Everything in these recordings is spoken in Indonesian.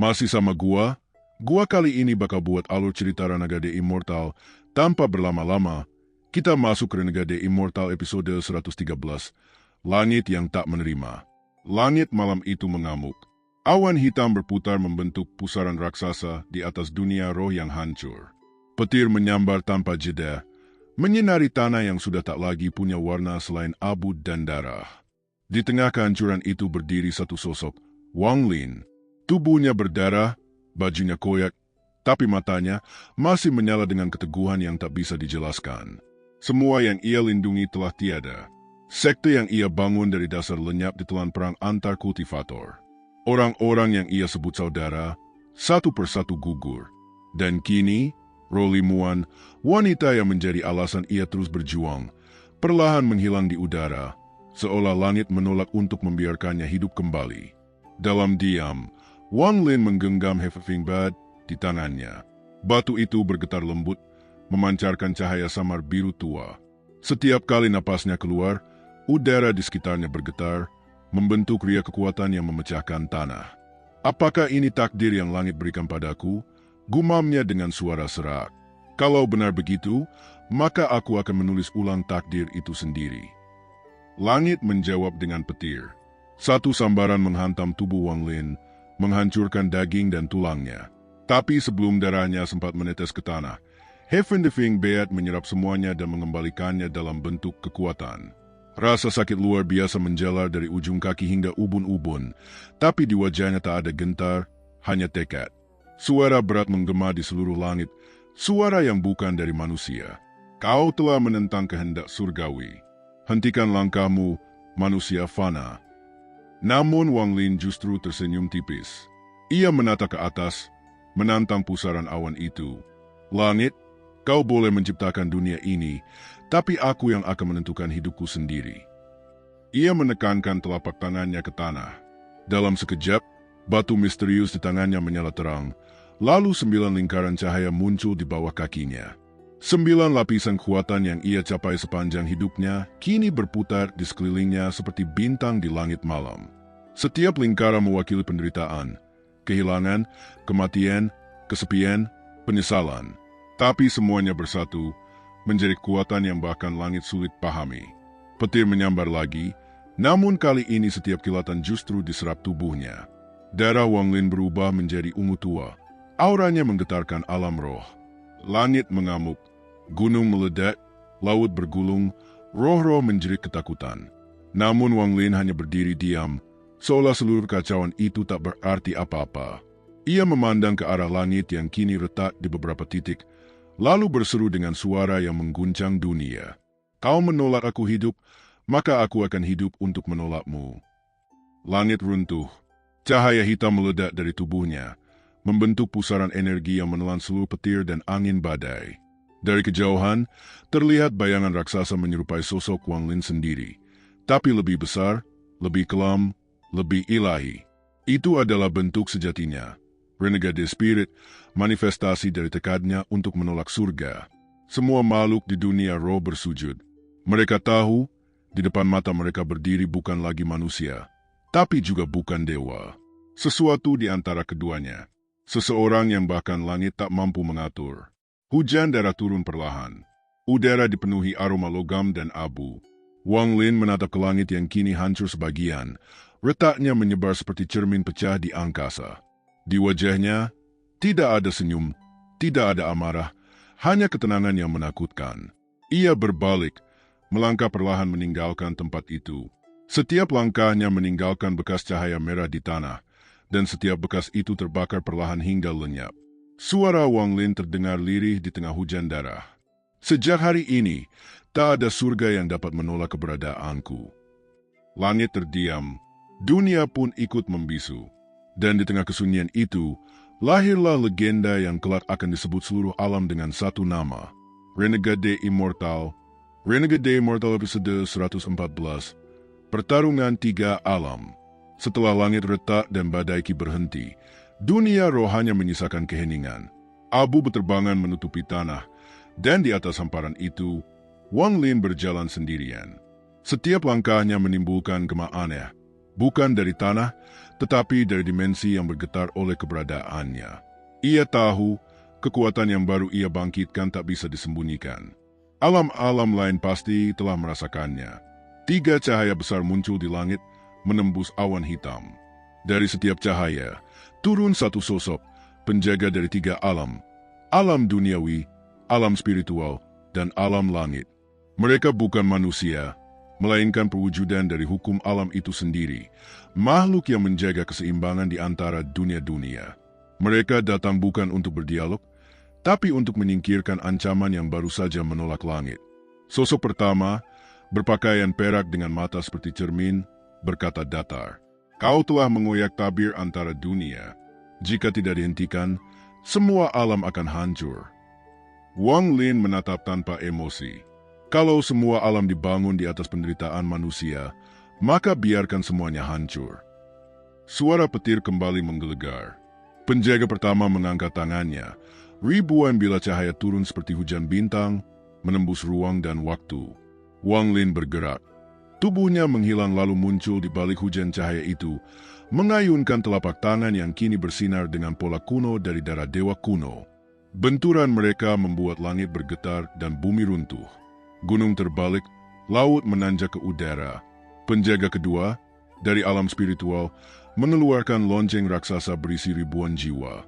Masih sama gua? Gua kali ini bakal buat alur cerita Renegade Immortal tanpa berlama-lama. Kita masuk ke Renegade Immortal episode 113, Langit yang tak menerima. Langit malam itu mengamuk. Awan hitam berputar membentuk pusaran raksasa di atas dunia roh yang hancur. Petir menyambar tanpa jeda, menyinari tanah yang sudah tak lagi punya warna selain abu dan darah. Di tengah kehancuran itu berdiri satu sosok, Wang Lin. Tubuhnya berdarah, bajunya koyak, tapi matanya masih menyala dengan keteguhan yang tak bisa dijelaskan. Semua yang ia lindungi telah tiada. Sekte yang ia bangun dari dasar lenyap ditelan perang antar kultivator. Orang-orang yang ia sebut saudara, satu persatu gugur. Dan kini, Roli Muan, wanita yang menjadi alasan ia terus berjuang, perlahan menghilang di udara, seolah langit menolak untuk membiarkannya hidup kembali. Dalam diam, Wang Lin menggenggam Hefeng Bad di tangannya. Batu itu bergetar lembut, memancarkan cahaya samar biru tua. Setiap kali napasnya keluar, udara di sekitarnya bergetar, membentuk ria kekuatan yang memecahkan tanah. Apakah ini takdir yang langit berikan padaku? Gumamnya dengan suara serak. Kalau benar begitu, maka aku akan menulis ulang takdir itu sendiri. Langit menjawab dengan petir. Satu sambaran menghantam tubuh Wang Lin, menghancurkan daging dan tulangnya. Tapi sebelum darahnya sempat menetes ke tanah, Hefeng Bad menyerap semuanya dan mengembalikannya dalam bentuk kekuatan. Rasa sakit luar biasa menjalar dari ujung kaki hingga ubun-ubun, tapi di wajahnya tak ada gentar, hanya tekad. Suara berat menggema di seluruh langit, suara yang bukan dari manusia. Kau telah menentang kehendak surgawi. Hentikan langkahmu, manusia fana. Namun Wang Lin justru tersenyum tipis. Ia menatap ke atas, menantang pusaran awan itu. Langit, kau boleh menciptakan dunia ini, tapi aku yang akan menentukan hidupku sendiri. Ia menekankan telapak tangannya ke tanah. Dalam sekejap, batu misterius di tangannya menyala terang, lalu 9 lingkaran cahaya muncul di bawah kakinya. 9 lapisan kekuatan yang ia capai sepanjang hidupnya kini berputar di sekelilingnya seperti bintang di langit malam. Setiap lingkaran mewakili penderitaan, kehilangan, kematian, kesepian, penyesalan. Tapi semuanya bersatu, menjadi kekuatan yang bahkan langit sulit pahami. Petir menyambar lagi, namun kali ini setiap kilatan justru diserap tubuhnya. Darah Wang Lin berubah menjadi ungu tua. Auranya menggetarkan alam roh. Langit mengamuk, gunung meledak, laut bergulung, roh-roh menjerit ketakutan. Namun Wang Lin hanya berdiri diam, seolah seluruh kacauan itu tak berarti apa-apa. Ia memandang ke arah langit yang kini retak di beberapa titik, lalu berseru dengan suara yang mengguncang dunia. Kau menolak aku hidup, maka aku akan hidup untuk menolakmu. Langit runtuh. Cahaya hitam meledak dari tubuhnya, membentuk pusaran energi yang menelan seluruh petir dan angin badai. Dari kejauhan, terlihat bayangan raksasa menyerupai sosok Wang Lin sendiri, tapi lebih besar, lebih kelam, lebih ilahi. Itu adalah bentuk sejatinya. Renegade Spirit, manifestasi dari tekadnya untuk menolak surga. Semua makhluk di dunia roh bersujud. Mereka tahu, di depan mata mereka berdiri bukan lagi manusia, tapi juga bukan dewa. Sesuatu di antara keduanya. Seseorang yang bahkan langit tak mampu mengatur. Hujan darah turun perlahan. Udara dipenuhi aroma logam dan abu. Wang Lin menatap ke langit yang kini hancur sebagian. Retaknya menyebar seperti cermin pecah di angkasa. Di wajahnya, tidak ada senyum, tidak ada amarah, hanya ketenangan yang menakutkan. Ia berbalik, melangkah perlahan meninggalkan tempat itu. Setiap langkahnya meninggalkan bekas cahaya merah di tanah, dan setiap bekas itu terbakar perlahan hingga lenyap. Suara Wang Lin terdengar lirih di tengah hujan darah. Sejak hari ini, tak ada surga yang dapat menolak keberadaanku. Langit terdiam, dunia pun ikut membisu. Dan di tengah kesunyian itu, lahirlah legenda yang kelak akan disebut seluruh alam dengan satu nama. Renegade Immortal. Renegade Immortal episode 114. Pertarungan 3 alam. Setelah langit retak dan badai berhenti, dunia roh hanya menyisakan keheningan. Abu beterbangan menutupi tanah, dan di atas hamparan itu, Wang Lin berjalan sendirian. Setiap langkahnya menimbulkan gema aneh, bukan dari tanah, tetapi dari dimensi yang bergetar oleh keberadaannya. Ia tahu kekuatan yang baru ia bangkitkan tak bisa disembunyikan. Alam-alam lain pasti telah merasakannya. 3 cahaya besar muncul di langit, menembus awan hitam. Dari setiap cahaya, turun satu sosok, penjaga dari 3 alam. Alam duniawi, alam spiritual, dan alam langit. Mereka bukan manusia, melainkan perwujudan dari hukum alam itu sendiri, makhluk yang menjaga keseimbangan di antara dunia-dunia. Mereka datang bukan untuk berdialog, tapi untuk menyingkirkan ancaman yang baru saja menolak langit. Sosok pertama, berpakaian perak dengan mata seperti cermin, berkata datar, "Kau telah mengoyak tabir antara dunia. Jika tidak dihentikan, semua alam akan hancur." Wang Lin menatap tanpa emosi. Kalau semua alam dibangun di atas penderitaan manusia, maka biarkan semuanya hancur. Suara petir kembali menggelegar. Penjaga pertama mengangkat tangannya. Ribuan bila cahaya turun seperti hujan bintang, menembus ruang dan waktu. Wang Lin bergerak. Tubuhnya menghilang lalu muncul di balik hujan cahaya itu, mengayunkan telapak tangan yang kini bersinar dengan pola kuno dari darah dewa kuno. Benturan mereka membuat langit bergetar dan bumi runtuh. Gunung terbalik, laut menanjak ke udara. Penjaga kedua, dari alam spiritual, mengeluarkan lonceng raksasa berisi ribuan jiwa.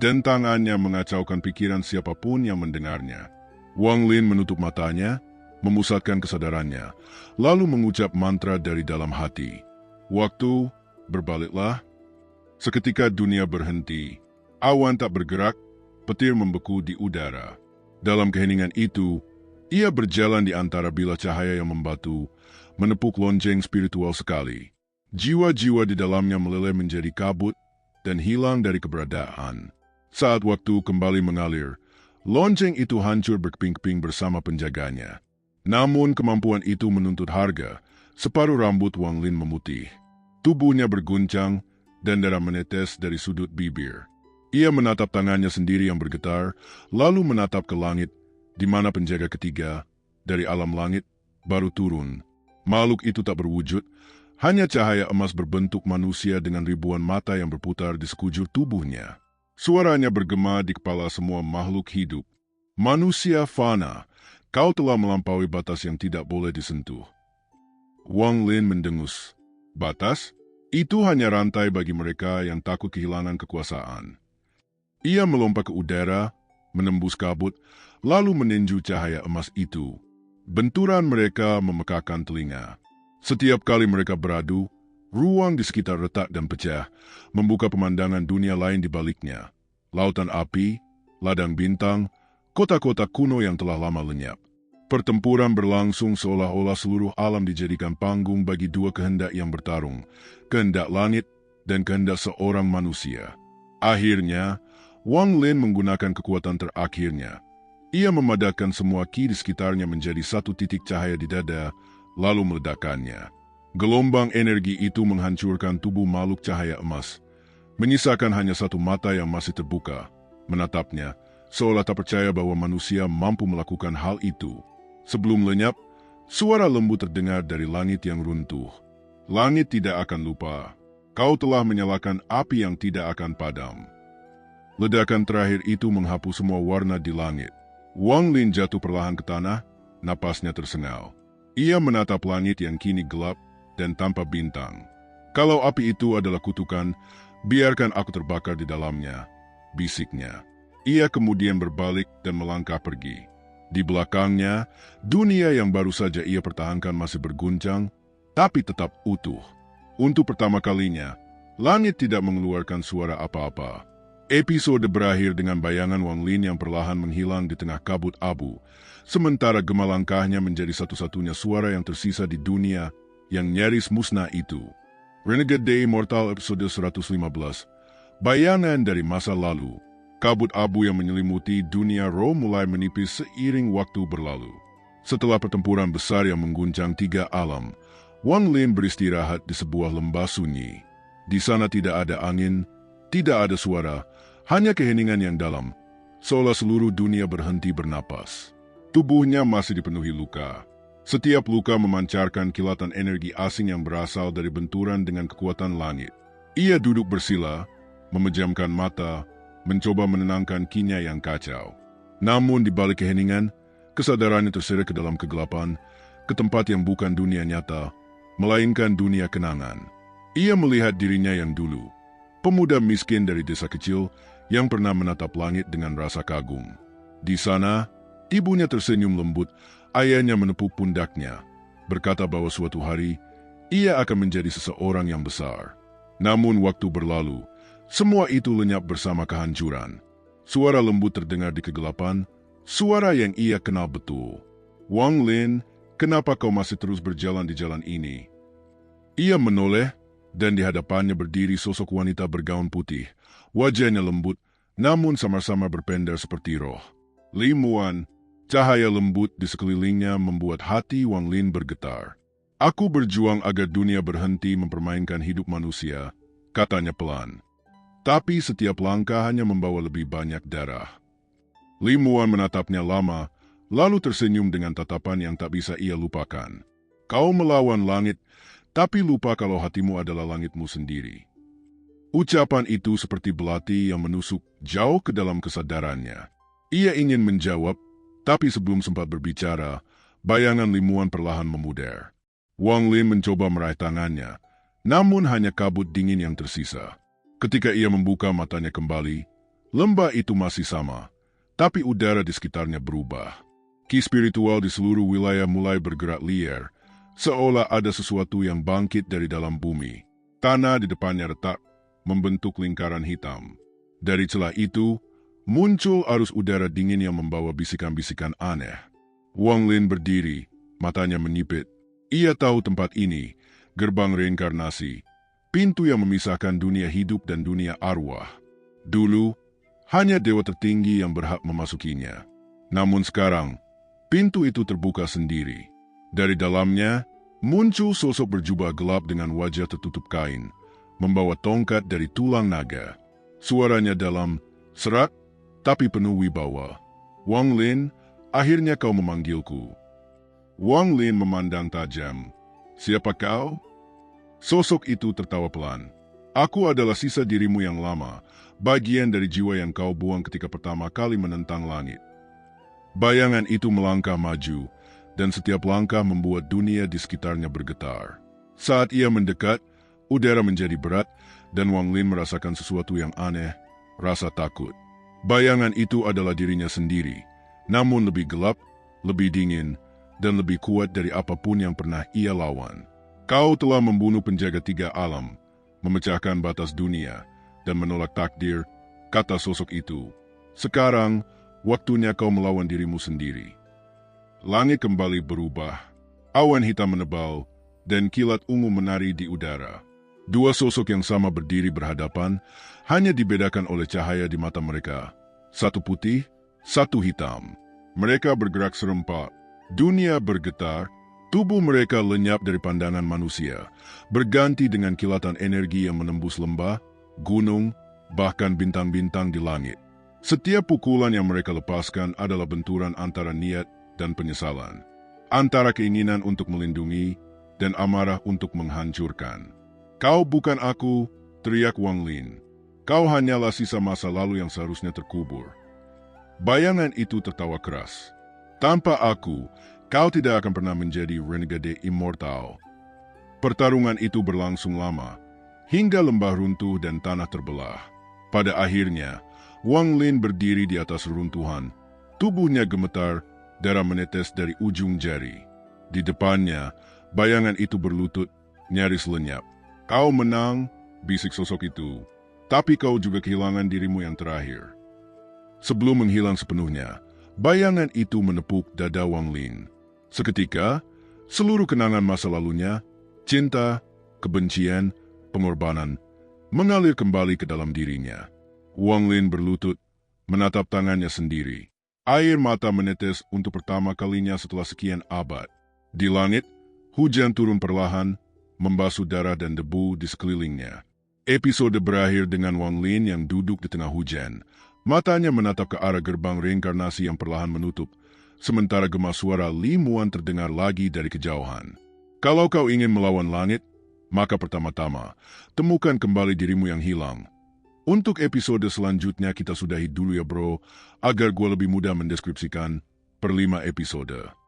Dan tangannya mengacaukan pikiran siapapun yang mendengarnya. Wang Lin menutup matanya, memusatkan kesadarannya, lalu mengucap mantra dari dalam hati. Waktu, berbaliklah. Seketika dunia berhenti. Awan tak bergerak, petir membeku di udara. Dalam keheningan itu, ia berjalan di antara bilah cahaya yang membatu, menepuk lonceng spiritual sekali. Jiwa-jiwa di dalamnya meleleh menjadi kabut dan hilang dari keberadaan. Saat waktu kembali mengalir, lonceng itu hancur berkeping-keping bersama penjaganya. Namun kemampuan itu menuntut harga. Separuh rambut Wang Lin memutih. Tubuhnya berguncang dan darah menetes dari sudut bibir. Ia menatap tangannya sendiri yang bergetar, lalu menatap ke langit, di mana penjaga ketiga, dari alam langit, baru turun. Makhluk itu tak berwujud, hanya cahaya emas berbentuk manusia dengan ribuan mata yang berputar di sekujur tubuhnya. Suaranya bergema di kepala semua makhluk hidup. "Manusia fana, kau telah melampaui batas yang tidak boleh disentuh." Wang Lin mendengus. Batas? Itu hanya rantai bagi mereka yang takut kehilangan kekuasaan. Ia melompat ke udara, menembus kabut, lalu meninju cahaya emas itu. Benturan mereka memekakan telinga. Setiap kali mereka beradu, ruang di sekitar retak dan pecah, membuka pemandangan dunia lain di baliknya. Lautan api, ladang bintang, kota-kota kuno yang telah lama lenyap. Pertempuran berlangsung seolah-olah seluruh alam dijadikan panggung bagi 2 kehendak yang bertarung, kehendak langit dan kehendak seorang manusia. Akhirnya, Wang Lin menggunakan kekuatan terakhirnya. Ia memadamkan semua ki di sekitarnya menjadi satu titik cahaya di dada, lalu meledakkannya. Gelombang energi itu menghancurkan tubuh makhluk cahaya emas, menyisakan hanya satu mata yang masih terbuka, menatapnya, seolah tak percaya bahwa manusia mampu melakukan hal itu. Sebelum lenyap, suara lembut terdengar dari langit yang runtuh. "Langit tidak akan lupa. Kau telah menyalakan api yang tidak akan padam." Ledakan terakhir itu menghapus semua warna di langit. Wang Lin jatuh perlahan ke tanah, napasnya tersengal. Ia menatap langit yang kini gelap dan tanpa bintang. "Kalau api itu adalah kutukan, biarkan aku terbakar di dalamnya," bisiknya. Ia kemudian berbalik dan melangkah pergi. Di belakangnya, dunia yang baru saja ia pertahankan masih berguncang, tapi tetap utuh. Untuk pertama kalinya, langit tidak mengeluarkan suara apa-apa. Episode berakhir dengan bayangan Wang Lin yang perlahan menghilang di tengah kabut abu, sementara gema langkahnya menjadi satu-satunya suara yang tersisa di dunia yang nyaris musnah itu. Renegade The Immortal episode 115. Bayangan dari masa lalu. Kabut abu yang menyelimuti dunia roh mulai menipis seiring waktu berlalu. Setelah pertempuran besar yang mengguncang 3 alam, Wang Lin beristirahat di sebuah lembah sunyi. Di sana tidak ada angin, tidak ada suara, hanya keheningan yang dalam, seolah seluruh dunia berhenti bernapas. Tubuhnya masih dipenuhi luka. Setiap luka memancarkan kilatan energi asing yang berasal dari benturan dengan kekuatan langit. Ia duduk bersila, memejamkan mata, mencoba menenangkan kinya yang kacau. Namun di balik keheningan, kesadarannya terseret ke dalam kegelapan, ke tempat yang bukan dunia nyata, melainkan dunia kenangan. Ia melihat dirinya yang dulu, pemuda miskin dari desa kecil yang pernah menatap langit dengan rasa kagum. Di sana, ibunya tersenyum lembut, ayahnya menepuk pundaknya, berkata bahwa suatu hari ia akan menjadi seseorang yang besar. Namun waktu berlalu, semua itu lenyap bersama kehancuran. Suara lembut terdengar di kegelapan, suara yang ia kenal betul. Wang Lin, kenapa kau masih terus berjalan di jalan ini? Ia menoleh, dan di hadapannya berdiri sosok wanita bergaun putih. Wajahnya lembut, namun samar-samar berpendar seperti roh. Li Muan, cahaya lembut di sekelilingnya membuat hati Wang Lin bergetar. Aku berjuang agar dunia berhenti mempermainkan hidup manusia, katanya pelan. Tapi setiap langkah hanya membawa lebih banyak darah. Li Muan menatapnya lama, lalu tersenyum dengan tatapan yang tak bisa ia lupakan. Kau melawan langit, tapi lupa kalau hatimu adalah langitmu sendiri. Ucapan itu seperti belati yang menusuk jauh ke dalam kesadarannya. Ia ingin menjawab, tapi sebelum sempat berbicara, bayangan Li Muan perlahan memudar. Wang Lin mencoba meraih tangannya, namun hanya kabut dingin yang tersisa. Ketika ia membuka matanya kembali, lembah itu masih sama, tapi udara di sekitarnya berubah. Ki spiritual di seluruh wilayah mulai bergerak liar, seolah ada sesuatu yang bangkit dari dalam bumi. Tanah di depannya retak, membentuk lingkaran hitam. Dari celah itu, muncul arus udara dingin yang membawa bisikan-bisikan aneh. Wang Lin berdiri, matanya menyipit. Ia tahu tempat ini, gerbang reinkarnasi, pintu yang memisahkan dunia hidup dan dunia arwah. Dulu, hanya dewa tertinggi yang berhak memasukinya. Namun sekarang, pintu itu terbuka sendiri. Dari dalamnya, muncul sosok berjubah gelap dengan wajah tertutup kain, membawa tongkat dari tulang naga. Suaranya dalam, serak, tapi penuh wibawa. Wang Lin, akhirnya kau memanggilku. Wang Lin memandang tajam. Siapa kau? Sosok itu tertawa pelan. Aku adalah sisa dirimu yang lama, bagian dari jiwa yang kau buang ketika pertama kali menentang langit. Bayangan itu melangkah maju, dan setiap langkah membuat dunia di sekitarnya bergetar. Saat ia mendekat, udara menjadi berat, dan Wang Lin merasakan sesuatu yang aneh, rasa takut. Bayangan itu adalah dirinya sendiri, namun lebih gelap, lebih dingin, dan lebih kuat dari apapun yang pernah ia lawan. Kau telah membunuh penjaga 3 alam, memecahkan batas dunia, dan menolak takdir, kata sosok itu. Sekarang, waktunya kau melawan dirimu sendiri. Langit kembali berubah, awan hitam menebal, dan kilat ungu menari di udara. Dua sosok yang sama berdiri berhadapan, hanya dibedakan oleh cahaya di mata mereka. Satu putih, satu hitam. Mereka bergerak serempak. Dunia bergetar, tubuh mereka lenyap dari pandangan manusia, berganti dengan kilatan energi yang menembus lembah, gunung, bahkan bintang-bintang di langit. Setiap pukulan yang mereka lepaskan adalah benturan antara niat dan penyesalan, antara keinginan untuk melindungi dan amarah untuk menghancurkan. Kau bukan aku, teriak Wang Lin. Kau hanyalah sisa masa lalu yang seharusnya terkubur. Bayangan itu tertawa keras. Tanpa aku, kau tidak akan pernah menjadi renegade immortal. Pertarungan itu berlangsung lama, hingga lembah runtuh dan tanah terbelah. Pada akhirnya, Wang Lin berdiri di atas reruntuhan. Tubuhnya gemetar, darah menetes dari ujung jari. Di depannya, bayangan itu berlutut, nyaris lenyap. Kau menang, bisik sosok itu. Tapi kau juga kehilangan dirimu yang terakhir. Sebelum menghilang sepenuhnya, bayangan itu menepuk dada Wang Lin. Seketika, seluruh kenangan masa lalunya, cinta, kebencian, pengorbanan, mengalir kembali ke dalam dirinya. Wang Lin berlutut, menatap tangannya sendiri. Air mata menetes untuk pertama kalinya setelah sekian abad. Di langit, hujan turun perlahan, membasuh darah dan debu di sekelilingnya. Episode berakhir dengan Wang Lin yang duduk di tengah hujan. Matanya menatap ke arah gerbang reinkarnasi yang perlahan menutup, sementara gema suara limuan terdengar lagi dari kejauhan. Kalau kau ingin melawan langit, maka pertama-tama, temukan kembali dirimu yang hilang. Untuk episode selanjutnya kita sudahi dulu ya bro, agar gue lebih mudah mendeskripsikan per 5 episode.